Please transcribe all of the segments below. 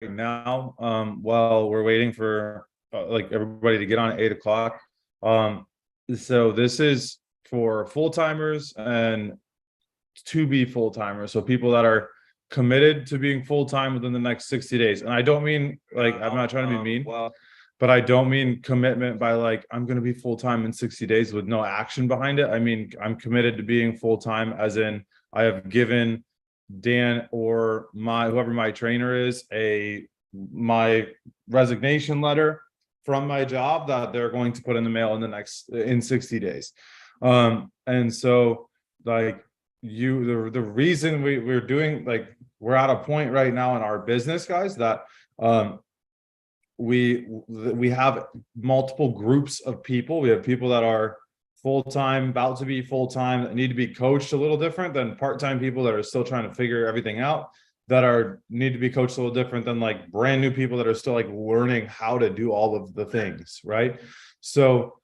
now, while we're waiting for like everybody to get on at 8 o'clock. So this is for full timers and to be full timers. So people that are committed to being full time within the next 60 days. And I don't mean like, I'm not trying to be mean, but I don't mean commitment by like, I'm going to be full time in 60 days with no action behind it. I mean, I'm committed to being full time, as in I have given Dan or whoever my trainer is my resignation letter from my job that they're going to put in the mail in 60 days. And so like the reason we're doing, like, we're at a point right now in our business, guys, that we have multiple groups of people. We have people that are full-time, about to be full-time, that need to be coached a little different than part-time people that are still trying to figure everything out, that need to be coached a little different than like brand new people that are still like learning how to do all of the things, right? So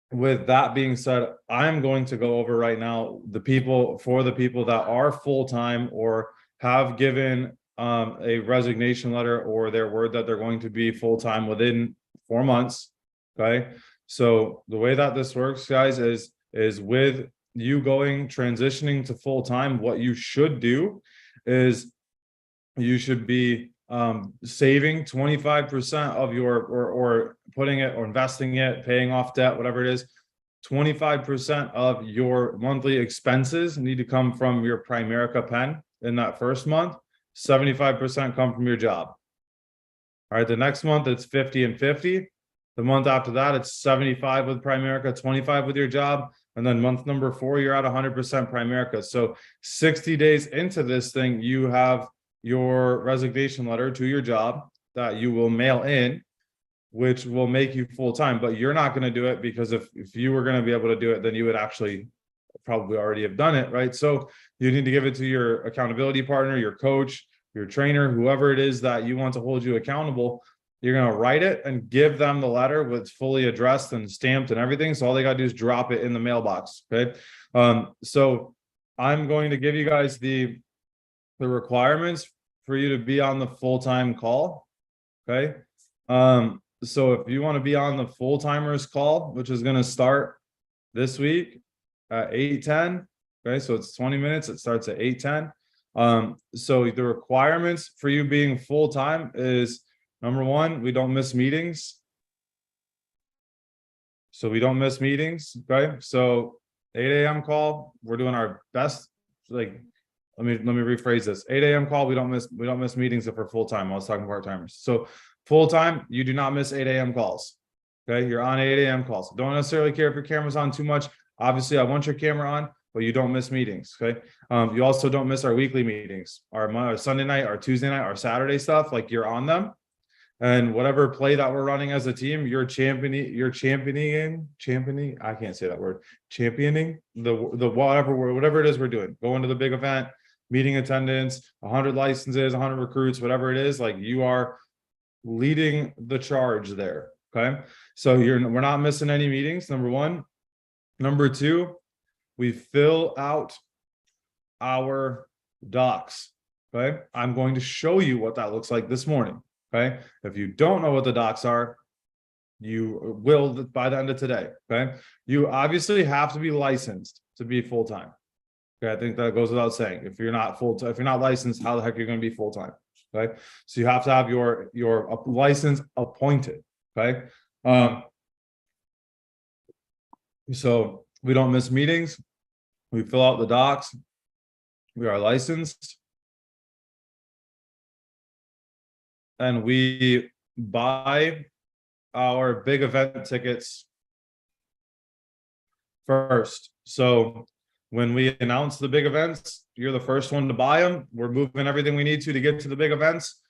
with that being said, I'm going to go over right now the people that are full-time or have given a resignation letter or their word that they're going to be full-time within 4 months. Okay. So the way that this works, guys, is with you transitioning to full-time, what you should do is you should be saving 25% of your, or putting it or investing it, paying off debt, whatever it is. 25% of your monthly expenses need to come from your Primerica pen in that first month. 75% come from your job. All right, the next month it's 50 and 50. The month after that, it's 75 with Primerica, 25 with your job. And then month number 4, you're at 100% Primerica. So 60 days into this thing, you have your resignation letter to your job that you will mail in, which will make you full-time. But you're not going to do it, because if you were going to be able to do it, then you would actually probably already have done it, right? So you need to give it to your accountability partner, your coach, your trainer, whoever it is that you want to hold you accountable. You're going to write it and give them the letter with fully addressed and stamped and everything. So all they got to do is drop it in the mailbox. Okay. So I'm going to give you guys the requirements for you to be on the full-time call. Okay. So if you want to be on the full-timers call, which is going to start this week at 8:10. Okay. So it's 20 minutes. It starts at 8:10. So the requirements for you being full-time is, number 1, we don't miss meetings. So we don't miss meetings. Okay. So 8 a.m. call, we're doing our best. Like, let me rephrase this. 8 a.m. call, we don't miss meetings if we're full-time. I was talking part-timers. So full-time, you do not miss 8 a.m. calls. Okay. You're on 8 a.m. calls. Don't necessarily care if your camera's on too much. Obviously, I want your camera on, but you don't miss meetings. Okay. You also don't miss our weekly meetings, our Sunday night, our Tuesday night, our Saturday stuff. Like, you're on them. And whatever play that we're running as a team, you're championing, I can't say that word, championing the whatever it is we're doing, going to the big event, meeting attendance, 100 licenses, 100 recruits, whatever it is, like, you are leading the charge there. Okay. So we're not missing any meetings, number 1. Number 2, we fill out our docs. Okay. I'm going to show you what that looks like this morning. Okay. If you don't know what the docs are, you will by the end of today. Okay. You obviously have to be licensed to be full-time. Okay. I think that goes without saying. If you're not full-time, if you're not licensed, how the heck are you going to be full-time? Okay. So you have to have your license appointed. Okay. So we don't miss meetings. We fill out the docs. We are licensed. And we buy our big event tickets first. So when we announce the big events, you're the first one to buy them. We're moving everything we need to get to the big events.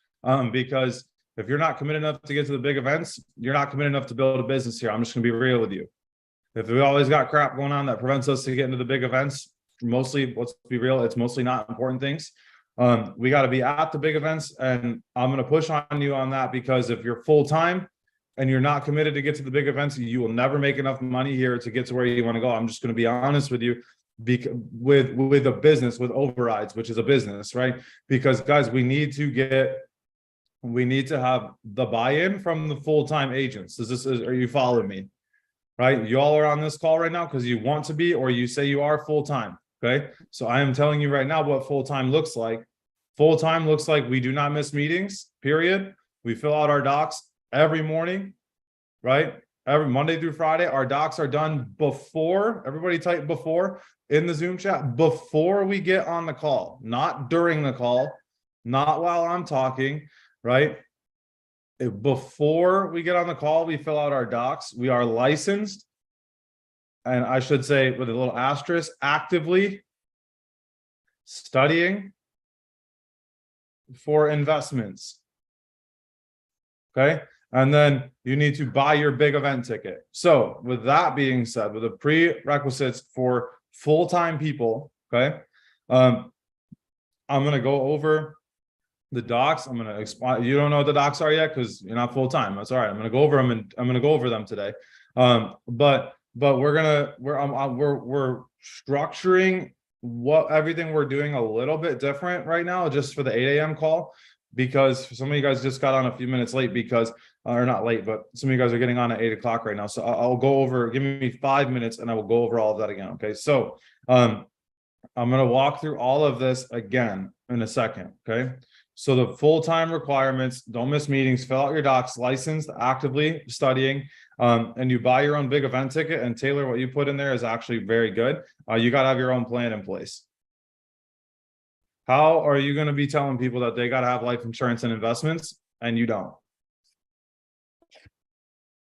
Because if you're not committed enough to get to the big events, you're not committed enough to build a business here. I'm just going to be real with you. If we always got crap going on that prevents us to get into the big events, mostly, let's be real, it's mostly not important things. We got to be at the big events, and I'm going to push on you on that, because if you're full-time and you're not committed to get to the big events, you will never make enough money here to get to where you want to go. I'm just going to be honest with you, with a business, with Overrides, which is a business, right? Because, guys, we need to get we need to have the buy-in from the full-time agents. Are you following me? Right? You all are on this call right now because you want to be, or you say you are full-time. Okay. So I am telling you right now what full-time looks like. Full-time looks like we do not miss meetings, period. We fill out our docs every morning, right? Every Monday through Friday, our docs are done before, everybody type before in the Zoom chat, before we get on the call, not during the call, not while I'm talking, right? Before we get on the call, we fill out our docs. We are licensed, and I should say with a little asterisk, actively studying for investments. Okay. And then you need to buy your big event ticket. So with that being said, with the prerequisites for full-time people, okay, I'm going to go over the docs. I'm going to explain. You don't know what the docs are yet because you're not full-time. That's all right. I'm going to go over them, and I'm going to go over them today. But we're structuring everything we're doing a little bit different right now, just for the 8 a.m. call, because some of you guys just got on a few minutes late because, or not late, but some of you guys are getting on at 8 o'clock right now. So I'll go over, give me 5 minutes and I will go over all of that again. Okay. So, I'm going to walk through all of this again in a second. Okay. So the full-time requirements, don't miss meetings, fill out your docs, licensed, actively studying, and you buy your own big event ticket. And Taylor, what you put in there is actually very good. You got to have your own plan in place. How are you going to be telling people that they got to have life insurance and investments and you don't?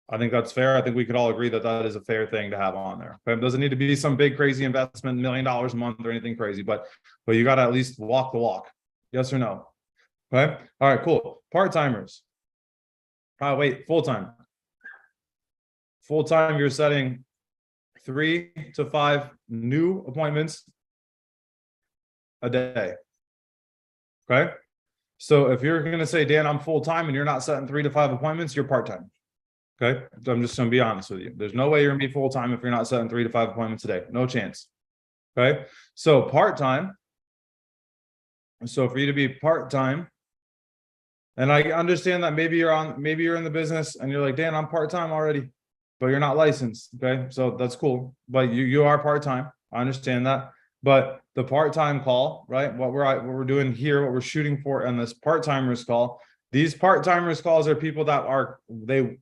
I think that's fair. I think we could all agree that that is a fair thing to have on there. But it doesn't need to be some big crazy investment, $1 million a month or anything crazy, but you got to at least walk the walk. Yes or no? Okay. All right, cool. Part-timers. Wait, full-time. Full-time, you're setting 3 to 5 new appointments a day. Okay. So if you're going to say, Dan, I'm full-time and you're not setting 3 to 5 appointments, you're part-time. Okay. So I'm just going to be honest with you. There's no way you're going to be full-time if you're not setting 3 to 5 appointments a day. No chance. Okay. So part-time. So for you to be part-time, and I understand that maybe you're in the business and you're like, Dan, I'm part-time already, but you're not licensed. Okay. So that's cool. But you are part-time. I understand that. But the part-time call, right? What we're doing here, what we're shooting for in this part-timers call, these part-timers calls are people that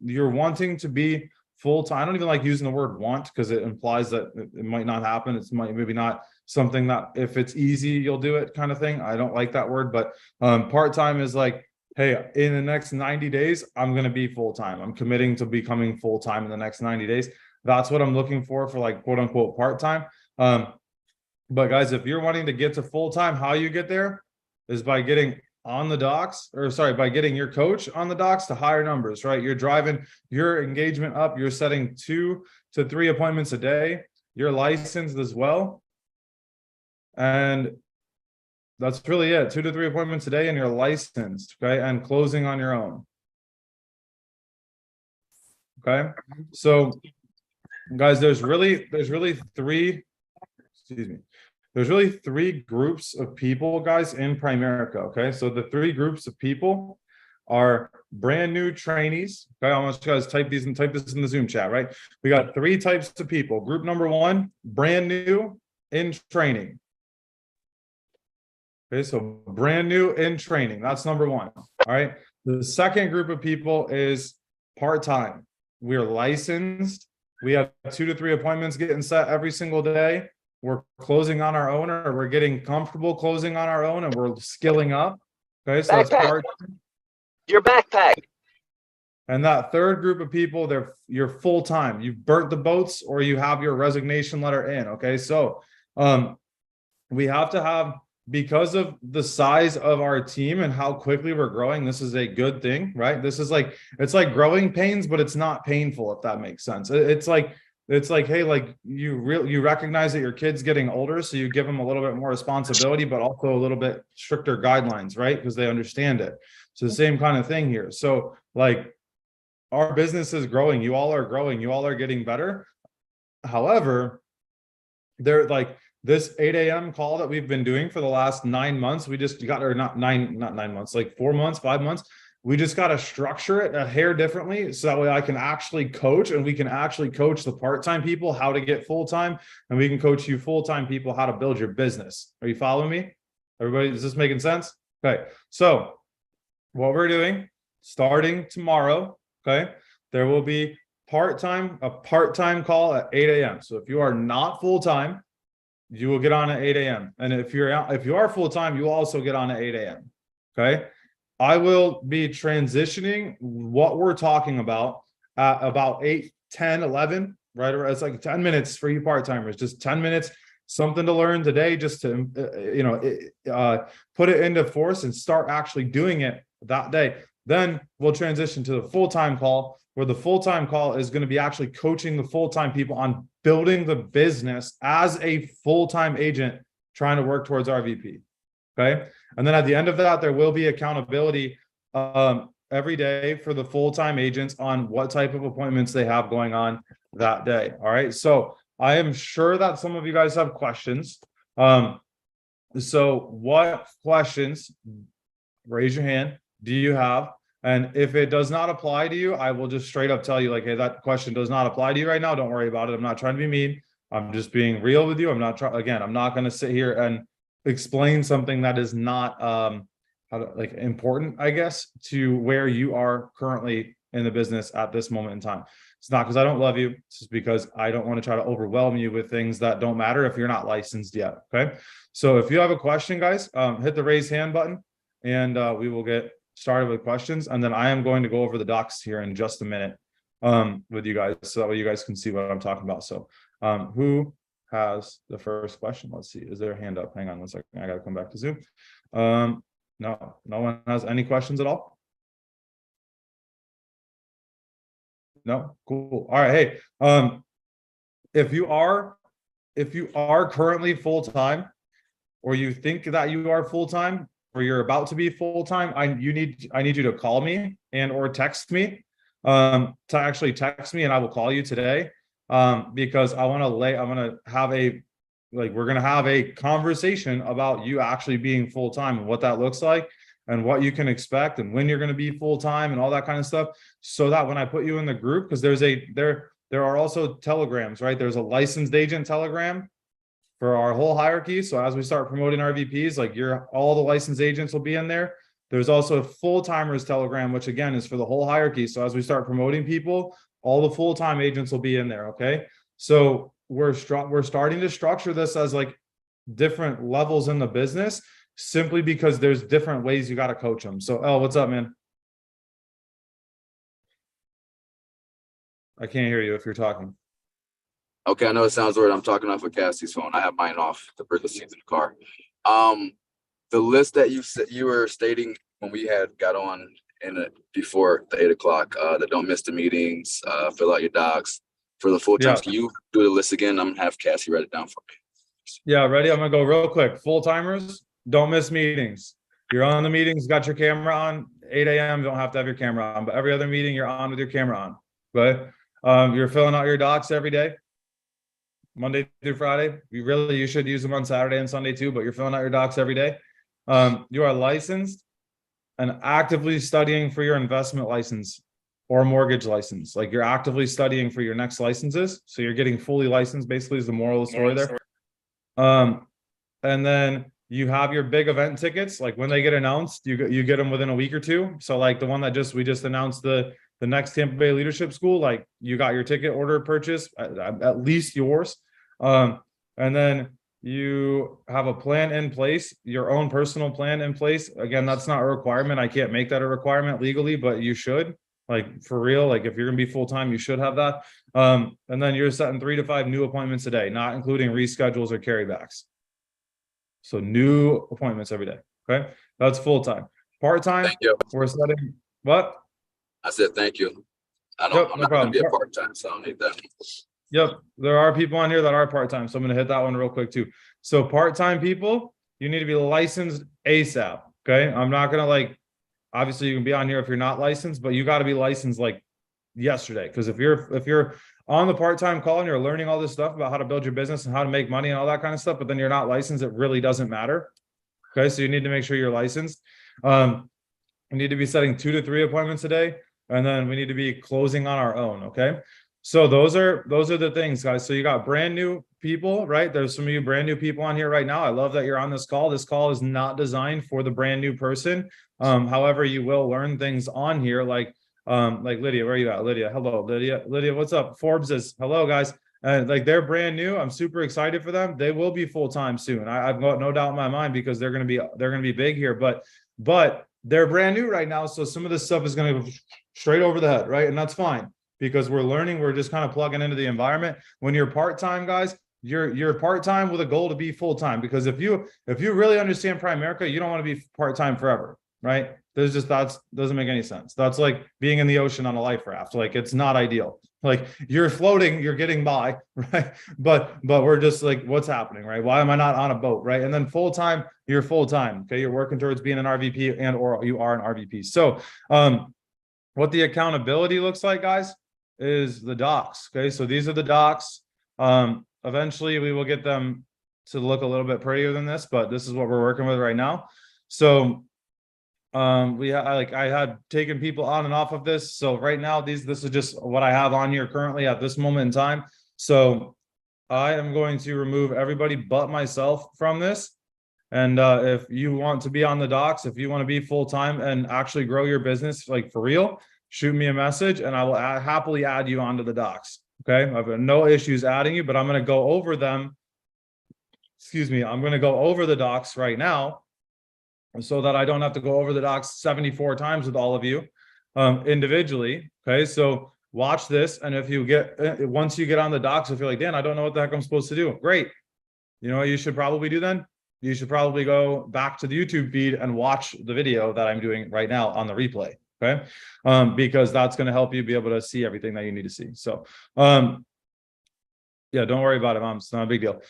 you're wanting to be full-time. I don't even like using the word want because it implies that it might not happen. It's maybe not something that if it's easy, you'll do it kind of thing. I don't like that word, but part-time is like, hey, in the next 90 days, I'm going to be full-time. I'm committing to becoming full-time in the next 90 days. That's what I'm looking for like quote unquote part-time. But guys, if you're wanting to get to full-time, how you get there is by getting on the docs, by getting your coach on the docs to higher numbers, right? You're driving your engagement up. You're setting 2 to 3 appointments a day. You're licensed as well. And that's really it. 2 to 3 appointments a day and you're licensed, okay? And closing on your own. Okay. So guys, there's really 3, there's really 3 groups of people, guys, in Primerica. Okay. So the 3 groups of people are brand new trainees. Okay. I want you guys to type this in the Zoom chat, right? We got 3 types of people. Group number 1, brand new in training. Okay. So brand new in training. That's number 1. All right. The second group of people is part-time. We're licensed. We have 2 to 3 appointments getting set every single day. We're closing on our own, or we're getting comfortable closing on our own, and we're skilling up. Okay, so that's part. Your backpack. And that third group of people, you're full time. You've burnt the boats, or you have your resignation letter in. Okay, so we have to have, because of the size of our team and how quickly we're growing, this is a good thing, right? This is like, it's like growing pains, but it's not painful, if that makes sense. It's like, hey, like you recognize that your kid's getting older, so you give them a little bit more responsibility, but also a little bit stricter guidelines, right? Because they understand it. So the same kind of thing here. So like our business is growing. You all are growing. You all are getting better. However, they're like this 8 a.m. call that we've been doing for the last 9 months. We just got, or not 9 months, like 4 months, 5 months. We just got to structure it a hair differently so that way I can actually coach, and we can actually coach the part-time people how to get full-time, and we can coach you full-time people how to build your business. Are you following me? Everybody, is this making sense? Okay. So what we're doing starting tomorrow, okay, there will be a part-time call at 8 a.m. So if you are not full-time, you will get on at 8 a.m. And if you are full-time, you also get on at 8 a.m. Okay. I will be transitioning what we're talking about at about 8, 10, 11, right? It's like 10 minutes for you part-timers, just 10 minutes, something to learn today, just to, put it into force and start actually doing it that day. Then we'll transition to the full-time call, where the full-time call is going to be actually coaching the full-time people on building the business as a full-time agent trying to work towards RVP. Okay. And then at the end of that, there will be accountability every day for the full-time agents on what type of appointments they have going on that day. All right. So I am sure that some of you guys have questions. So what questions, raise your hand, do you have? And if it does not apply to you, I will just straight up tell you, like, hey, that question does not apply to you right now. Don't worry about it. I'm not trying to be mean. I'm just being real with you. I'm not trying, again, I'm not going to sit here and explain something that is not important, I guess, to where you are currently in the business at this moment in time. It's not because I don't love you. It's just because I don't want to try to overwhelm you with things that don't matter if you're not licensed yet. Okay. So if you have a question, guys, hit the raise hand button, and we will get started with questions. And then I am going to go over the docs here in just a minute with you guys, so that way you guys can see what I'm talking about. So who has the first question? Let's see. Is there a hand up? Hang on one second. I got to come back to Zoom. No one has any questions at all? No? Cool. All right. Hey, if you are currently full-time, or you think that you are full-time, or you're about to be full-time, I need you to call me and or text me, to actually text me, and I will call you today. Because we're going to have a conversation about you actually being full-time and what that looks like and what you can expect and when you're going to be full-time and all that kind of stuff. So that when I put you in the group, because there are also telegrams, right? There's a licensed agent telegram for our whole hierarchy. So as we start promoting RVPs, like all the licensed agents will be in there. There's also a full-timers telegram, which again is for the whole hierarchy. So as we start promoting people, all the full-time agents will be in there. Okay. So we're starting to structure this as like different levels in the business, simply because there's different ways you got to coach them. So, El, what's up, man? I can't hear you if you're talking. Okay, I know it sounds weird. I'm talking off of Cassie's phone. I have mine off to bring the seats in the car. The list that you were stating when we had got on before the 8 o'clock, that don't miss the meetings, fill out your docs for the full time. Yeah. Can you do the list again? I'm gonna have Cassie write it down for me. Yeah, ready? I'm gonna go real quick. Full-timers, don't miss meetings. You're on the meetings, got your camera on. 8 a.m. don't have to have your camera on, but every other meeting you're on with your camera on. But you're filling out your docs every day, Monday through Friday. You should use them on Saturday and Sunday too, but you're filling out your docs every day. You are licensed and actively studying for your investment license or mortgage license. Like, you're actively studying for your next licenses. So you're getting fully licensed, basically, is the moral of the story there. And then you have your big event tickets. Like, when they get announced, you get them within a week or two. So like the one that we just announced, the next Tampa Bay Leadership School, like, you got your ticket order purchase, at least yours. And then you have a plan in place, your own personal plan in place. Again, that's not a requirement. I can't make that a requirement legally, but you should, like, for real. Like, if you're gonna be full-time, you should have that. And then you're setting 3 to 5 new appointments a day, not including reschedules or carrybacks. So new appointments every day. Okay. That's full-time. Part-time, Thank you. we're setting what? I said thank you. I'm No not problem. gonna be a part-time, so I don't need that. Yep. There are people on here that are part-time. So I'm going to hit that one real quick too. So part-time people, you need to be licensed ASAP. Okay. I'm not going to, obviously you can be on here if you're not licensed, but you got to be licensed like yesterday. Cause if you're on the part-time call and you're learning all this stuff about how to build your business and how to make money and all that kind of stuff, but then you're not licensed, it really doesn't matter. Okay. So you need to make sure you're licensed. We need to be setting 2 to 3 appointments a day, and then we need to be closing on our own. Okay. So those are the things, guys. So you got brand new people, right? There's some of you brand new people on here right now. I love that you're on this call. This call is not designed for the brand new person. However, you will learn things on here like Lydia, where are you at? Lydia, hello, Lydia. Lydia, what's up? Forbes is hello, guys. And like they're brand new. I'm super excited for them. They will be full-time soon. I've got no doubt in my mind because they're gonna be big here, but they're brand new right now. So some of this stuff is gonna go straight over the head, right? And that's fine because we're learning, we're just kind of plugging into the environment. When you're part-time, guys, you're part-time with a goal to be full-time, because if you really understand Primerica, you don't want to be part-time forever, right? That doesn't make any sense. That's like being in the ocean on a life raft. Like it's not ideal. Like you're floating, you're getting by, right? But we're just like, what's happening, right? Why am I not on a boat, right? And then full-time, you're full-time. Okay, you're working towards being an RVP and or you are an RVP. So what the accountability looks like, guys, is the docs. Okay, so these are the docs. Eventually we will get them to look a little bit prettier than this, but this is what we're working with right now. So I had taken people on and off of this. So right now, this is just what I have on here currently at this moment in time. So I am going to remove everybody but myself from this. And if you want to be on the docs, if you want to be full-time and actually grow your business, like for real, shoot me a message and I will happily add you onto the docs. Okay. I've got no issues adding you, but I'm going to go over them. Excuse me. I'm going to go over the docs right now, so that I don't have to go over the docs 74 times with all of you individually. Okay, so watch this. And if you once you get on the docs, if you're like, Dan, I don't know what the heck I'm supposed to do. Great. You know what you should probably do then? You should probably go back to the YouTube feed and watch the video that I'm doing right now on the replay. Okay, because that's going to help you be able to see everything that you need to see. So yeah, don't worry about it, Mom. It's not a big deal.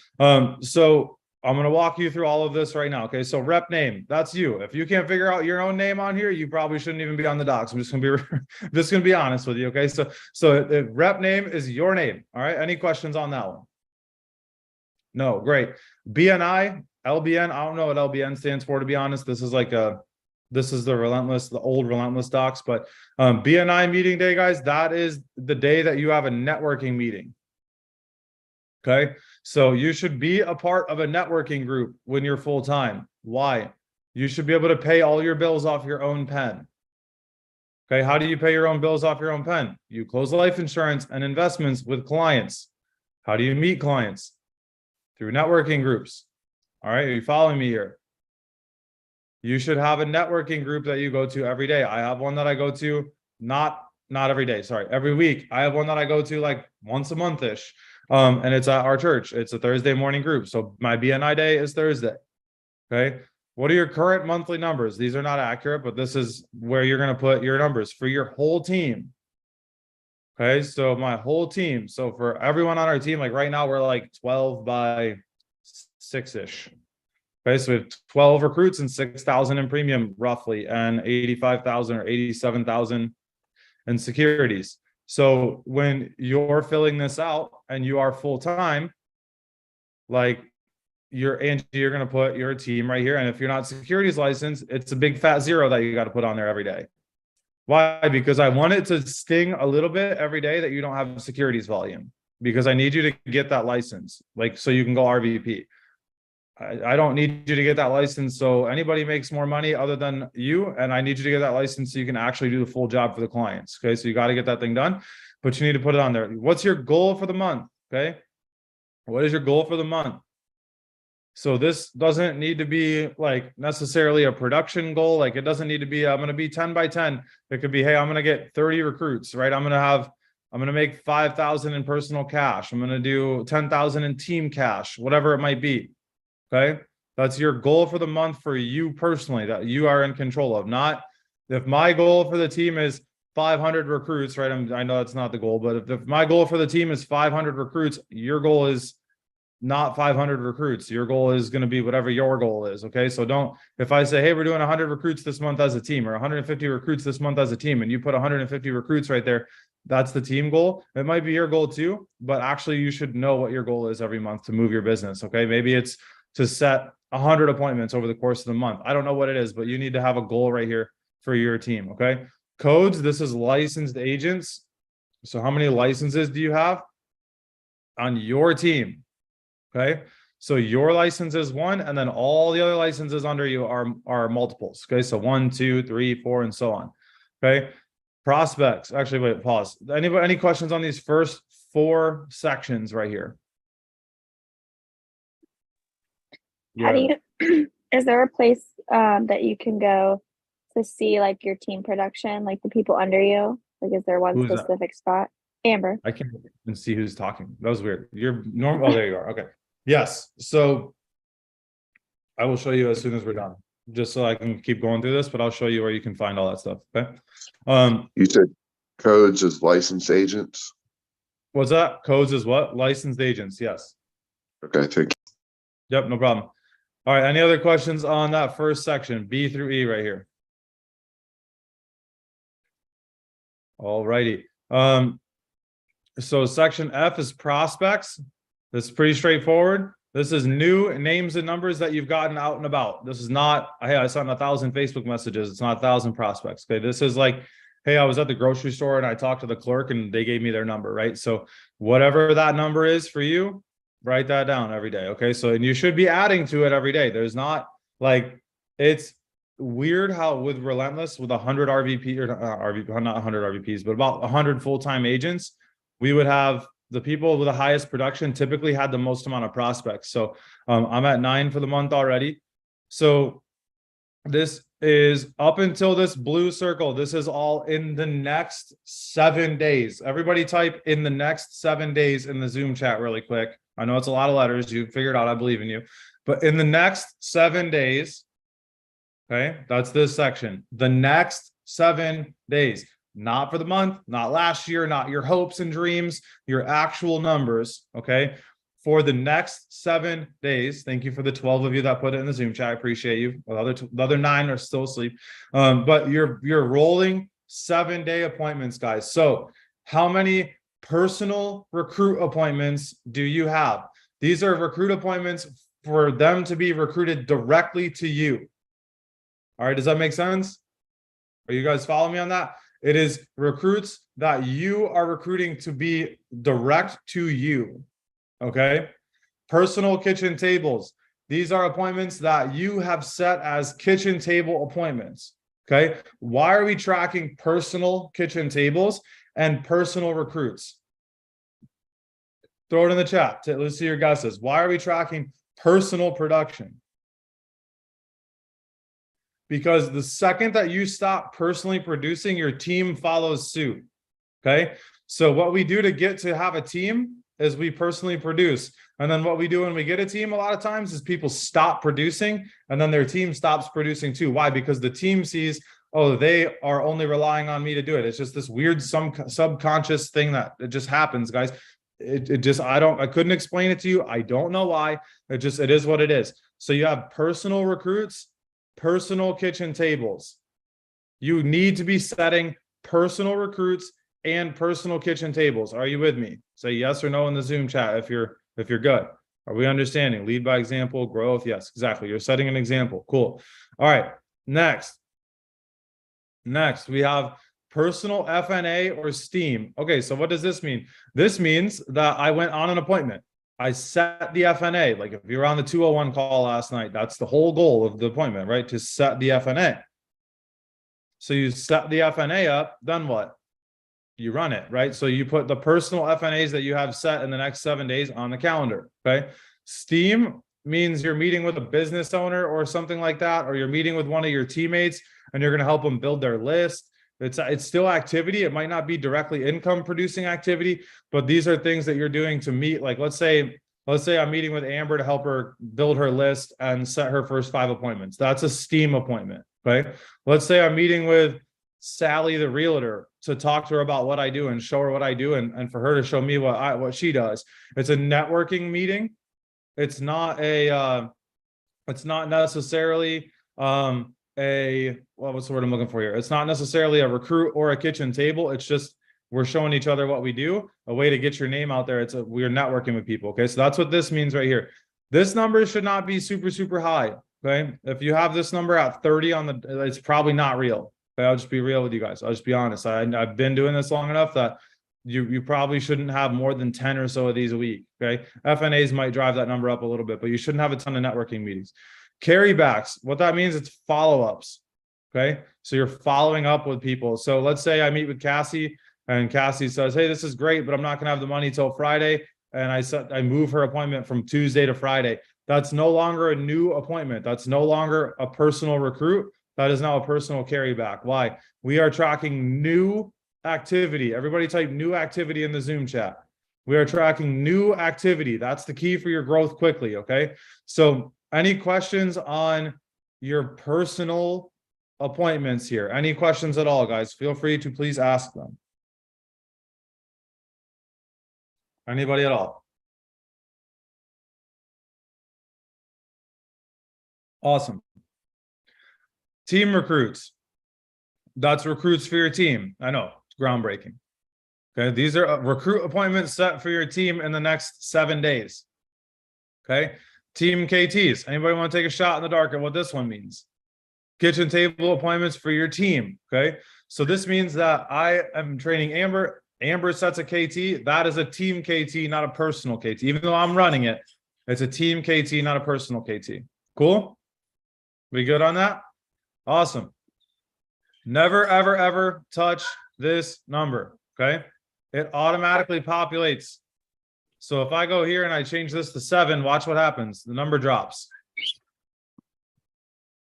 So I'm going to walk you through all of this right now. Okay. So rep name, that's you. If you can't figure out your own name on here, you probably shouldn't even be on the docs. I'm just going to be honest with you. Okay. So the rep name is your name. All right. Any questions on that one? No. Great. BNI, LBN. I don't know what LBN stands for, to be honest. This is the old Relentless docs, but BNI meeting day, guys, that is the day that you have a networking meeting. Okay, so you should be a part of a networking group when you're full-time. Why? You should be able to pay all your bills off your own pen. Okay, how do you pay your own bills off your own pen? You close life insurance and investments with clients. How do you meet clients? Through networking groups. All right, are you following me here? You should have a networking group that you go to every day. I have one that I go to, not every day, sorry, every week. I have one that I go to like once a month-ish. And it's at our church. It's a Thursday morning group. So my BNI day is Thursday. Okay. What are your current monthly numbers? These are not accurate, but this is where you're going to put your numbers for your whole team. Okay. So my whole team. So for everyone on our team, like right now, we're like 12 by 6-ish. Okay. So we have 12 recruits and 6,000 in premium roughly, and 85,000 or 87,000 in securities. So when you're filling this out and you are full-time, like you're going to put your team right here. And if you're not securities licensed, it's a big fat 0 that you got to put on there every day. Why? Because I want it to sting a little bit every day that you don't have securities volume, because I need you to get that license, like, so you can go RVP. I don't need you to get that license so anybody makes more money other than you. And I need you to get that license so you can actually do the full job for the clients. Okay. So you got to get that thing done, but you need to put it on there. What's your goal for the month? Okay. What is your goal for the month? So this doesn't need to be like necessarily a production goal. Like it doesn't need to be, I'm going to be 10 by 10. It could be, hey, I'm going to get 30 recruits, right? I'm going to make 5,000 in personal cash. I'm going to do 10,000 in team cash, whatever it might be. Okay, that's your goal for the month for you personally, that you are in control of. Not if my goal for the team is 500 recruits, right? I know that's not the goal, but if my goal for the team is 500 recruits, your goal is not 500 recruits. Your goal is going to be whatever your goal is. Okay, so if I say, hey, we're doing 100 recruits this month as a team, or 150 recruits this month as a team, and you put 150 recruits right there, that's the team goal. It might be your goal too, but actually you should know what your goal is every month to move your business. Okay, maybe it's to set 100 appointments over the course of the month. I don't know what it is, but you need to have a goal right here for your team. Okay. Codes, this is licensed agents. So how many licenses do you have on your team? Okay. So your license is one, and then all the other licenses under you are multiples. Okay. So 1, 2, 3, 4, and so on. Okay. Prospects. Actually, wait, pause. Any questions on these first 4 sections right here? How do you, is there a place that you can go to see like your team production, like the people under you? Like, is there one Who's that? specific spot? Amber. I can't even see who's talking. That was weird. You're normal. Oh, there you are. Okay. Yes. So I will show you as soon as we're done, just so I can keep going through this, but I'll show you where you can find all that stuff. Okay. You said codes as licensed agents? What's that? Codes is what? Licensed agents. Yes. Okay, thank you. Yep. No problem. All right. Any other questions on that first section, B through E right here? All righty. So section F is prospects. This is pretty straightforward. This is new names and numbers that you've gotten out and about. This is not, hey, I sent 1,000 Facebook messages. It's not 1,000 prospects. Okay. This is like, hey, I was at the grocery store and I talked to the clerk and they gave me their number, right? So whatever that number is for you, write that down every day. Okay. So, and you should be adding to it every day. There's not like, it's weird how with Relentless, with 100 RVP or not 100 RVPs, but about 100 full-time agents, we would have the people with the highest production typically had the most amount of prospects. So I'm at 9 for the month already. So this is up until this blue circle. This is all in the next 7 days. Everybody type in the next 7 days in the Zoom chat really quick. I know it's a lot of letters. You figured out, I believe in you. But in the next 7 days, okay, that's this section. The next 7 days. Not for the month, not last year, not your hopes and dreams, your actual numbers, okay? For the next 7 days, thank you for the 12 of you that put it in the Zoom chat. I appreciate you. The other 9 are still asleep. But you're rolling 7-day appointments, guys. So how many personal recruit appointments do you have? These are recruit appointments for them to be recruited directly to you. All right, does that make sense? Are you guys following me on that? It is recruits that you are recruiting to be direct to you, okay? Personal kitchen tables. These are appointments that you have set as kitchen table appointments, okay? Why are we tracking personal kitchen tables and personal recruits? Throw it in the chat. Let's see your guesses. Why are we tracking personal production? Because the second that you stop personally producing, your team follows suit. Okay. So what we do to get to have a team is we personally produce. And then what we do when we get a team a lot of times is people stop producing and then their team stops producing too. Why? Because the team sees, oh, they are only relying on me to do it. It's just this weird subconscious thing that it just happens, guys. I couldn't explain it to you. I don't know why. It is what it is. So you have personal recruits, personal kitchen tables. You need to be setting personal recruits and personal kitchen tables. Are you with me? Say yes or no in the Zoom chat if you're good. Are we understanding? Lead by example, growth. Yes, exactly. You're setting an example. Cool. All right. Next, we have personal FNA or STEAM. Okay, so what does this mean? This means that I went on an appointment. I set the FNA. Like if you were on the 201 call last night, that's the whole goal of the appointment, right? To set the FNA. So you set the FNA up, then what? You run it, right? So you put the personal FNAs that you have set in the next 7 days on the calendar, okay? STEAM means you're meeting with a business owner or something like that, or you're meeting with one of your teammates and you're going to help them build their list. It's still activity. It might not be directly income producing activity, but these are things that you're doing to meet. Like let's say I'm meeting with Amber to help her build her list and set her first 5 appointments. That's a STEAM appointment, okay? Let's say I'm meeting with Sally, the realtor, to talk to her about what I do and show her what I do and for her to show me what she does. It's a networking meeting. It's not necessarily what's the word I'm looking for here? It's not necessarily a recruit or a kitchen table. It's just we're showing each other what we do, a way to get your name out there. We're networking with people. Okay, so that's what this means right here. This number should not be super, super high. Okay, if you have this number at 30 it's probably not real. Okay, I'll just be real with you guys. I'll just be honest. I've been doing this long enough that you probably shouldn't have more than 10 or so of these a week. Okay. FNAs might drive that number up a little bit, but you shouldn't have a ton of networking meetings. Carrybacks, what that means, it's follow-ups. Okay. So you're following up with people. So let's say I meet with Cassie and Cassie says, hey, this is great, but I'm not gonna have the money till Friday. And I move her appointment from Tuesday to Friday. That's no longer a new appointment. That's no longer a personal recruit. That is now a personal carryback. Why? We are tracking new activity. Everybody type new activity in the Zoom chat. We are tracking new activity. That's the key for your growth quickly. Okay. So any questions on your personal appointments here? Any questions at all, guys? Feel free to please ask them. Anybody at all? Awesome. Team recruits. That's recruits for your team. I know, it's groundbreaking. Okay, these are recruit appointments set for your team in the next 7 days. Okay, team KTs. Anybody want to take a shot in the dark at what this one means? Kitchen table appointments for your team. Okay, so this means that I am training Amber. Amber sets a KT. That is a team KT, not a personal KT. Even though I'm running it, it's a team KT, not a personal KT. Cool? We good on that? Awesome. Never, ever, ever touch this number. Okay. It automatically populates. So if I go here and I change this to 7, watch what happens. The number drops.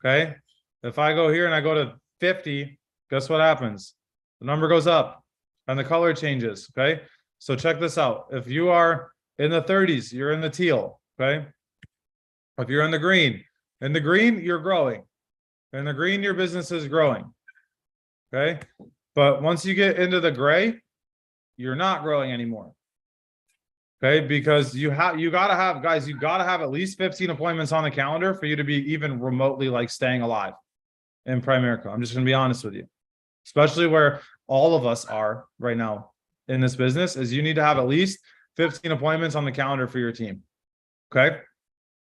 Okay. If I go here and I go to 50, guess what happens? The number goes up and the color changes. Okay. So check this out. If you are in the 30s, you're in the teal. Okay. If you're in the green, you're growing. In the green, your business is growing. Okay. But once you get into the gray, you're not growing anymore. Okay. Because you gotta have, guys, you gotta have at least 15 appointments on the calendar for you to be even remotely like staying alive in Primerica. I'm just gonna be honest with you, especially where all of us are right now in this business, is you need to have at least 15 appointments on the calendar for your team. Okay.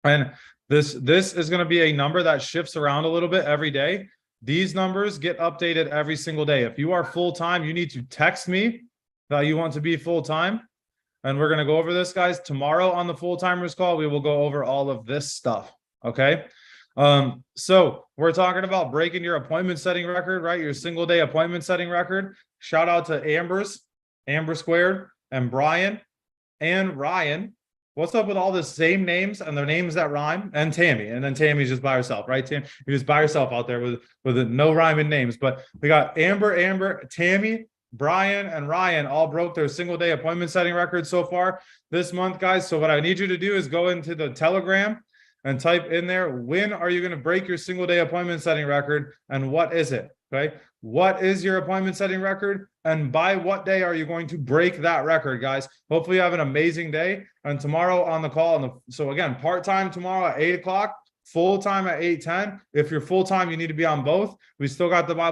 And this is going to be a number that shifts around a little bit every day. These numbers get updated every single day. If you are full-time, you need to text me that you want to be full-time. And we're going to go over this, guys. Tomorrow on the full-timers call, we will go over all of this stuff. Okay. So we're talking about breaking your appointment setting record, right? Your single day appointment setting record. Shout out to Amber Squared, and Brian and Ryan. What's up with all the same names and the names that rhyme? And Tammy. And then Tammy's just by herself, right? You're just by yourself out there with no rhyming names. But we got Amber, Tammy, Brian, and Ryan all broke their single day appointment setting record so far this month, guys. So what I need you to do is go into the Telegram and type in there, when are you going to break your single day appointment setting record? And what is it? Okay. What is your appointment setting record? And by what day are you going to break that record, guys? Hopefully you have an amazing day. And tomorrow on the call, so again, part-time tomorrow at 8 o'clock, full-time at 8:10. If you're full-time, you need to be on both. We still got the Bible